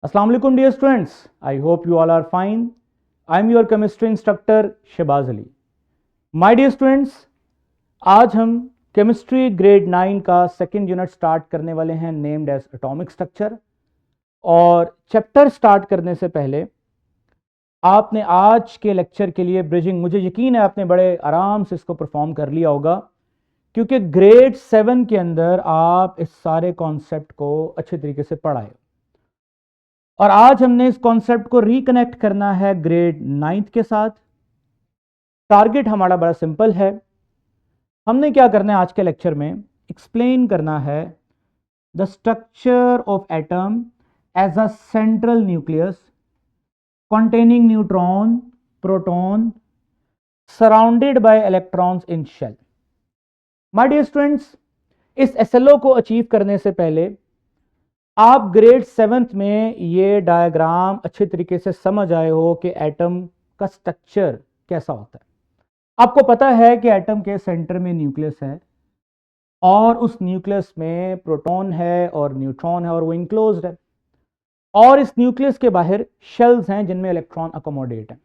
अस्सलाम वालेकुम dear students, I hope you all are fine. I am your chemistry instructor Shahbaz Ali. My dear students, आज हम chemistry grade 9 का second unit start करने वाले हैं, नेम्ड एज एटॉमिक स्ट्रक्चर। और चैप्टर स्टार्ट करने से पहले आपने आज के लेक्चर के लिए ब्रिजिंग, मुझे यकीन है आपने बड़े आराम से इसको परफॉर्म कर लिया होगा, क्योंकि ग्रेड 7 के अंदर आप इस सारे कॉन्सेप्ट को अच्छे तरीके से पढ़ाए। और आज हमने इस कॉन्सेप्ट को रिकनेक्ट करना है ग्रेड 9 के साथ। टारगेट हमारा बड़ा सिंपल है। हमने क्या करना है आज के लेक्चर में, एक्सप्लेन करना है the structure of atom as a central nucleus containing neutron, proton, surrounded by electrons in shell. My dear students, इस एसएलओ को अचीव करने से पहले आप ग्रेड 7th में ये डायग्राम अच्छे तरीके से समझ आए हो कि एटम का स्ट्रक्चर कैसा होता है। आपको पता है कि एटम के सेंटर में न्यूक्लियस है और उस न्यूक्लियस में प्रोटॉन है और न्यूट्रॉन है और वो इनक्लोज्ड है, और इस न्यूक्लियस के बाहर शेल्स हैं जिनमें इलेक्ट्रॉन अकोमोडेट हैं।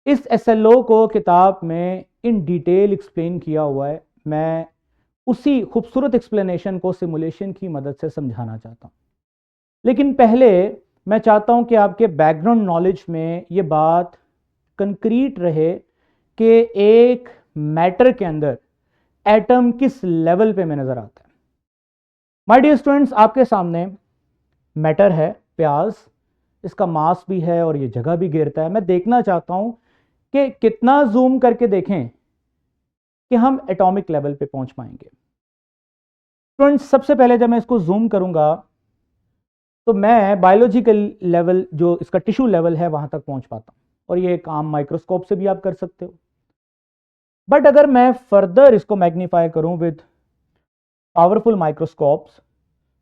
इस एसएलओ को किताब में इन डिटेल एक्सप्लेन किया हुआ है। मैं उसी खूबसूरत एक्सप्लेनेशन को सिमुलेशन की मदद से समझाना चाहता हूं। लेकिन पहले मैं चाहता हूं कि आपके बैकग्राउंड नॉलेज में ये बात कंक्रीट रहे कि एक मैटर के अंदर एटम किस लेवल पे में नजर आता है। माय डियर स्टूडेंट्स, आपके सामने मैटर है, प्याज। इसका मास भी है और ये जगह भी घेरता है। मैं देखना चाहता हूं कि कितना जूम करके देखें कि हम एटॉमिक लेवल पे पहुंच पाएंगे। स्टूडेंट्स, सबसे पहले जब मैं इसको जूम करूंगा तो मैं बायोलॉजिकल लेवल, जो इसका टिश्यू लेवल है, वहां तक पहुंच पाता हूं, और ये काम माइक्रोस्कोप से भी आप कर सकते हो। बट अगर मैं फर्दर इसको मैग्नीफाई करूं विद पावरफुल माइक्रोस्कोप्स,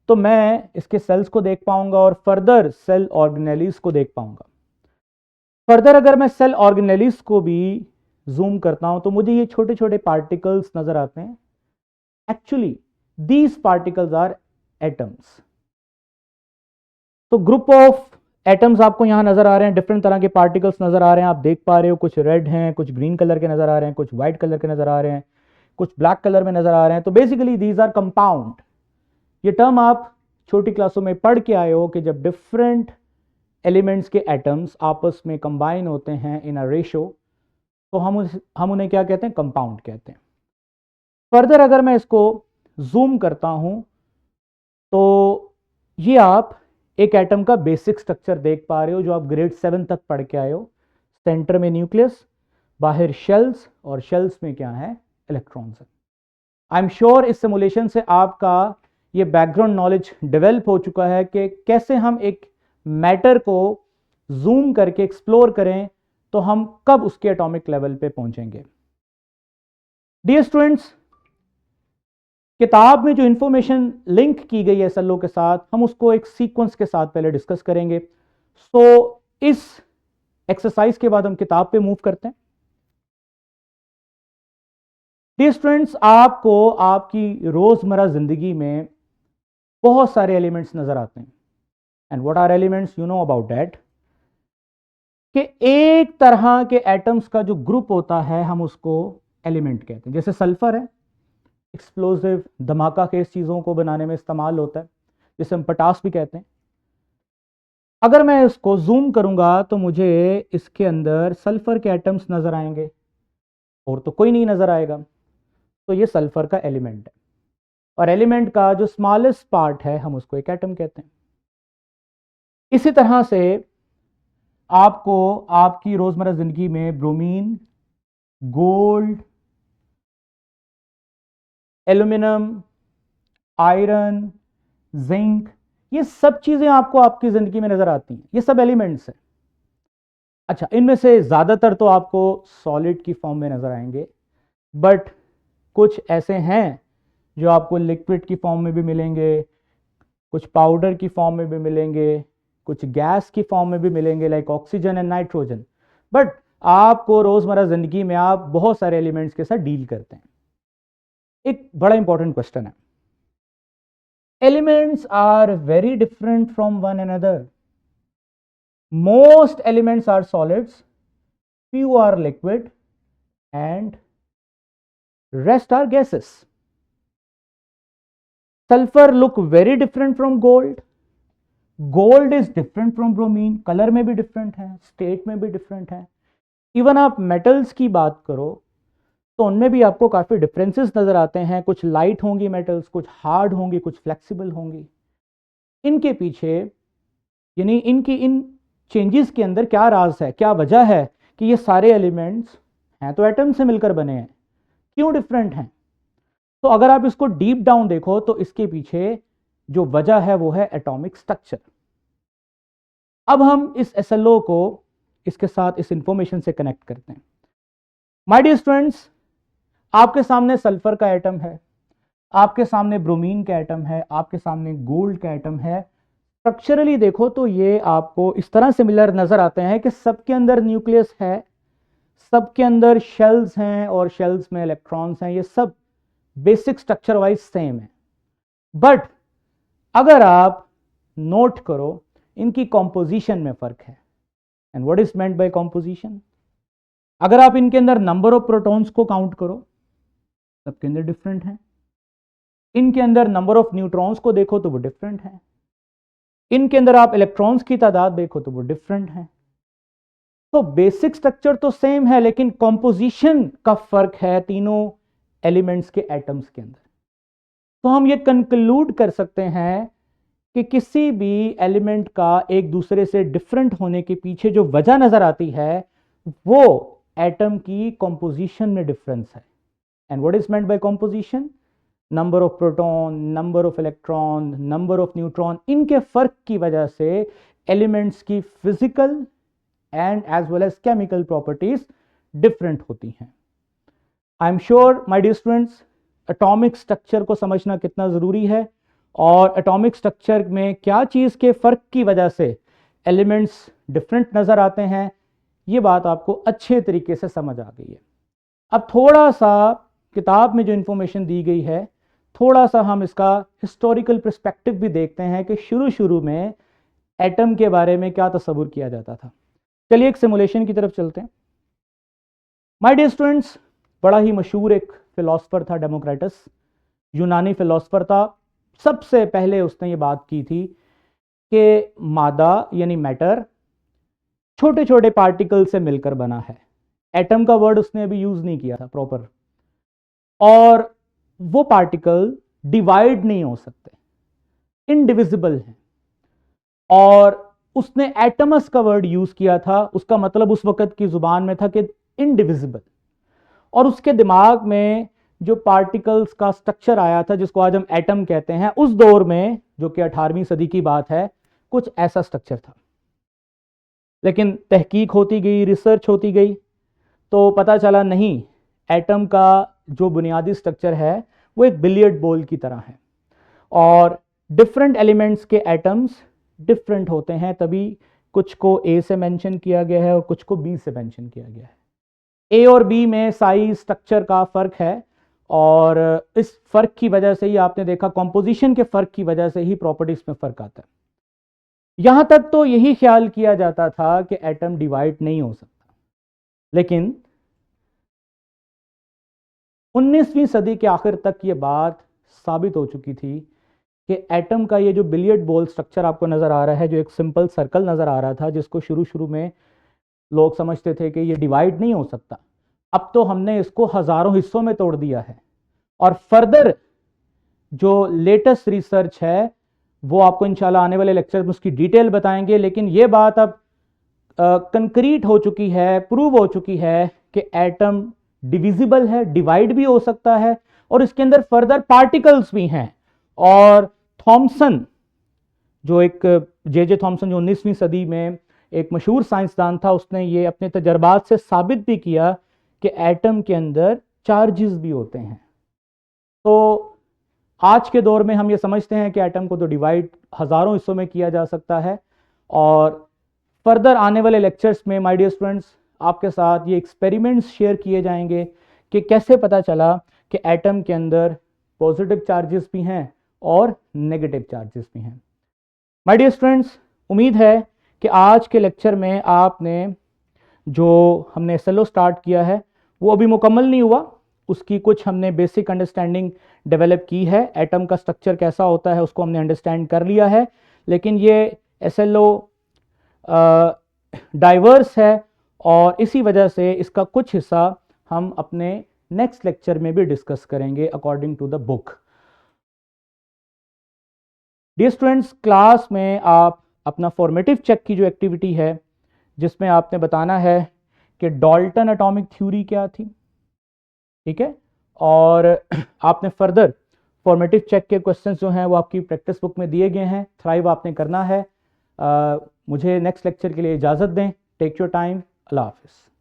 तो मैं इसके सेल्स को देख पाऊंगा और फर्दर सेल ऑर्गेनेलिस को देख पाऊंगा। फर्दर अगर मैं सेल ऑर्गेनेलिस को भी जूम करता हूं तो मुझे ये छोटे छोटे पार्टिकल्स नजर आते हैं। Actually these particles are atoms. तो ग्रुप ऑफ एटम्स आपको यहां नजर आ रहे हैं, डिफरेंट तरह के पार्टिकल्स नजर आ रहे हैं। आप देख पा रहे हो, कुछ रेड हैं, कुछ ग्रीन कलर के नजर आ रहे हैं, कुछ व्हाइट कलर के नजर आ रहे हैं, कुछ ब्लैक कलर में नजर आ रहे हैं। तो बेसिकली दीज आर कंपाउंड। ये टर्म आप छोटी क्लासों में पढ़ के आए हो कि जब डिफरेंट एलिमेंट्स के एटम्स आपस में कंबाइन होते हैं इन अ रेशो, तो हम उन्हें क्या कहते हैं? कंपाउंड कहते हैं। फर्दर अगर मैं इसको जूम करता हूं तो ये आप एक एटम का बेसिक स्ट्रक्चर देख पा रहे हो, जो आप ग्रेड 7 तक पढ़ के आए हो। सेंटर में न्यूक्लियस, बाहर शेल्स, और शेल्स में क्या है? इलेक्ट्रॉन्स है। आई एम श्योर इस सिमुलेशन से आपका ये बैकग्राउंड नॉलेज डेवलप हो चुका है कि कैसे हम एक मैटर को जूम करके एक्सप्लोर करें तो हम कब उसके एटॉमिक लेवल पे पहुंचेंगे। डियर स्टूडेंट्स, किताब में जो इंफॉर्मेशन लिंक की गई है एसएलओ के साथ, हम उसको एक सीक्वेंस के साथ पहले डिस्कस करेंगे। सो इस एक्सरसाइज के बाद हम किताब पे मूव करते हैं। डियर स्टूडेंट्स, आपको आपकी रोजमर्रा जिंदगी में बहुत सारे एलिमेंट्स नजर आते हैं। And what are elements? You know about that, कि एक तरह के एटम्स का जो ग्रुप होता है हम उसको एलिमेंट कहते हैं। जैसे सल्फर है, एक्सप्लोसिव, धमाका केस चीज़ों को बनाने में इस्तेमाल होता है, जिसे हम पटास भी कहते हैं। अगर मैं इसको जूम करूंगा तो मुझे इसके अंदर सल्फर के एटम्स नजर आएंगे, और तो कोई नहीं नजर आएगा। तो ये सल्फर का एलिमेंट है, और एलिमेंट का जो स्मॉलेस्ट पार्ट है हम उसको एक एटम कहते हैं। इसी तरह से आपको आपकी रोजमर्रा जिंदगी में bromine, gold, aluminium, iron, zinc, ये सब चीजें आपको आपकी जिंदगी में नजर आती हैं। ये सब एलिमेंट्स हैं। अच्छा, इनमें से ज्यादातर तो आपको सॉलिड की फॉर्म में नजर आएंगे, बट कुछ ऐसे हैं जो आपको लिक्विड की फॉर्म में भी मिलेंगे, कुछ पाउडर की फॉर्म में भी मिलेंगे, कुछ गैस की फॉर्म में भी मिलेंगे, like oxygen and nitrogen. But आपको रोजमर्रा जिंदगी में आप बहुत सारे एलिमेंट्स के साथ डील करते हैं। एक बड़ा इंपॉर्टेंट क्वेश्चन है, elements are very different from one another. most elements are solids, few are liquid and rest are gases. Sulfur look very different from gold. Gold is different from bromine, colour में भी different है, state में भी different है. Even आप metals की बात करो तो उनमें भी आपको काफ़ी डिफरेंसेस नज़र आते हैं. कुछ लाइट होंगी मेटल्स, कुछ हार्ड होंगी, कुछ फ्लेक्सिबल होंगी. इनके पीछे यानी इनकी इन चेंजेस के अंदर क्या राज है, क्या वजह है कि ये सारे एलिमेंट्स हैं तो एटम से मिलकर बने हैं, क्यों डिफरेंट हैं? तो अगर आप इसको डीप डाउन देखो तो इसके पीछे जो वजह है वो है एटॉमिक स्ट्रक्चर. अब हम इस SLO को इसके साथ इस इंफॉर्मेशन से कनेक्ट करते हैं. माय डियर स्टूडेंट्स, आपके सामने सल्फर का एटम है, आपके सामने ब्रोमीन का एटम है, आपके सामने गोल्ड का एटम है. स्ट्रक्चरली देखो तो ये आपको इस तरह सिमिलर नजर आते हैं कि सबके अंदर न्यूक्लियस है, सबके अंदर शेल्स हैं और शेल्स में इलेक्ट्रॉन्स हैं. ये सब बेसिक स्ट्रक्चर वाइज सेम है. बट अगर आप नोट करो इनकी कॉम्पोजिशन में फर्क है. And what is meant by composition? अगर आप इनके अंदर नंबर ऑफ प्रोटॉन्स को काउंट करो, सबके अंदर डिफरेंट है. इनके अंदर नंबर ऑफ न्यूट्रॉन्स को देखो तो वो डिफरेंट है. इनके अंदर आप इलेक्ट्रॉन्स की तादाद देखो तो वो डिफरेंट है. तो बेसिक स्ट्रक्चर तो सेम है लेकिन कॉम्पोजिशन का फर्क है तीनों एलिमेंट्स के एटम्स के अंदर. तो हम ये कंक्लूड कर सकते हैं कि किसी भी एलिमेंट का एक दूसरे से डिफरेंट होने के पीछे जो वजह नजर आती है वो एटम की कॉम्पोजिशन में डिफरेंस है. And what is meant by composition? Number of proton, number of electron, number of neutron, इनके फर्क की वजह से एलिमेंट्स की physical and as well as chemical properties different होती हैं. I am sure my dear students, atomic structure को समझना कितना ज़रूरी है और एटॉमिक स्ट्रक्चर में क्या चीज़ के फ़र्क की वजह से एलिमेंट्स डिफरेंट नज़र आते हैं, ये बात आपको अच्छे तरीके से समझ आ गई है. अब थोड़ा सा किताब में जो इन्फॉर्मेशन दी गई है, थोड़ा सा हम इसका हिस्टोरिकल पर्सपेक्टिव भी देखते हैं कि शुरू में एटम के बारे में क्या तस्वुर किया जाता था. चलिए एक सिमुलेशन की तरफ चलते हैं. माय डियर स्टूडेंट्स, बड़ा ही मशहूर एक फिलोसफर था डेमोक्रेटस, यूनानी फिलोसफर था. सबसे पहले उसने ये बात की थी कि मादा यानी मैटर छोटे छोटे पार्टिकल से मिलकर बना है. एटम का वर्ड उसने अभी यूज नहीं किया था प्रॉपर. और वो पार्टिकल डिवाइड नहीं हो सकते, इनडिविजिबल हैं. और उसने एटमस का वर्ड यूज किया था. उसका मतलब उस वक्त की जुबान में था कि इनडिविजिबल. और उसके दिमाग में जो पार्टिकल्स का स्ट्रक्चर आया था जिसको आज हम एटम कहते हैं, उस दौर में जो कि 18वीं सदी की बात है, कुछ ऐसा स्ट्रक्चर था. लेकिन तहकीक होती गई, रिसर्च होती गई तो पता चला नहीं, एटम का जो बुनियादी स्ट्रक्चर है वो एक बिलियर्ड बॉल की तरह है और डिफरेंट एलिमेंट्स के एटम्स डिफरेंट होते हैं. तभी कुछ को ए से मेंशन किया गया है और कुछ को बी से मेंशन किया गया है. ए और बी में साइज स्ट्रक्चर का फर्क है और इस फर्क की वजह से ही आपने देखा कॉम्पोजिशन के फर्क की वजह से ही प्रॉपर्टीज में फर्क आता है. यहां तक तो यही ख्याल किया जाता था कि एटम डिवाइड नहीं हो सकता. लेकिन 19वीं सदी के आखिर तक ये बात साबित हो चुकी थी कि एटम का ये जो बिलियर्ड बॉल स्ट्रक्चर आपको नजर आ रहा है, जो एक सिंपल सर्कल नजर आ रहा था जिसको शुरू में लोग समझते थे कि ये डिवाइड नहीं हो सकता, अब तो हमने इसको हजारों हिस्सों में तोड़ दिया है. और फर्दर जो लेटेस्ट रिसर्च है वो आपको इंशाल्लाह आने वाले लेक्चर में उसकी डिटेल बताएंगे. लेकिन ये बात अब कंक्रीट हो चुकी है, प्रूव हो चुकी है कि एटम डिविजिबल है, डिवाइड भी हो सकता है और इसके अंदर फर्दर पार्टिकल्स भी हैं. और थॉमसन, जो एक जे थॉमसन, जो 19वीं सदी में एक मशहूर साइंसदान था, उसने ये अपने तजर्बात से साबित भी किया कि एटम के अंदर चार्जेस भी होते हैं. तो आज के दौर में हम ये समझते हैं कि एटम को तो डिवाइड हजारों हिस्सों में किया जा सकता है. और फर्दर आने वाले लेक्चर्स में माय डियर स्टूडेंट्स आपके साथ ये एक्सपेरिमेंट्स शेयर किए जाएंगे कि कैसे पता चला कि एटम के अंदर पॉजिटिव चार्जेस भी हैं और नेगेटिव चार्जेस भी हैं. माय डियर स्टूडेंट्स, उम्मीद है कि आज के लेक्चर में आपने जो हमने SLO स्टार्ट किया है वो अभी मुकम्मल नहीं हुआ, उसकी कुछ हमने बेसिक अंडरस्टैंडिंग डेवलप की है। एटम का स्ट्रक्चर कैसा होता है उसको हमने अंडरस्टैंड कर लिया है, लेकिन ये SLO डाइवर्स है और इसी वजह से इसका कुछ हिस्सा हम अपने नेक्स्ट लेक्चर में भी डिस्कस करेंगे according to the book. Dear students, class में आप अपना फॉर्मेटिव चेक की जो एक्टिविटी है जिसमें आपने बताना है कि डाल्टन एटॉमिक थ्योरी क्या थी, ठीक है, और आपने फर्दर फॉर्मेटिव चेक के क्वेश्चंस जो हैं वो आपकी प्रैक्टिस बुक में दिए गए हैं, थ्राइव आपने करना है। मुझे नेक्स्ट लेक्चर के लिए इजाज़त दें। Take your time. अल्लाह हाफिज़।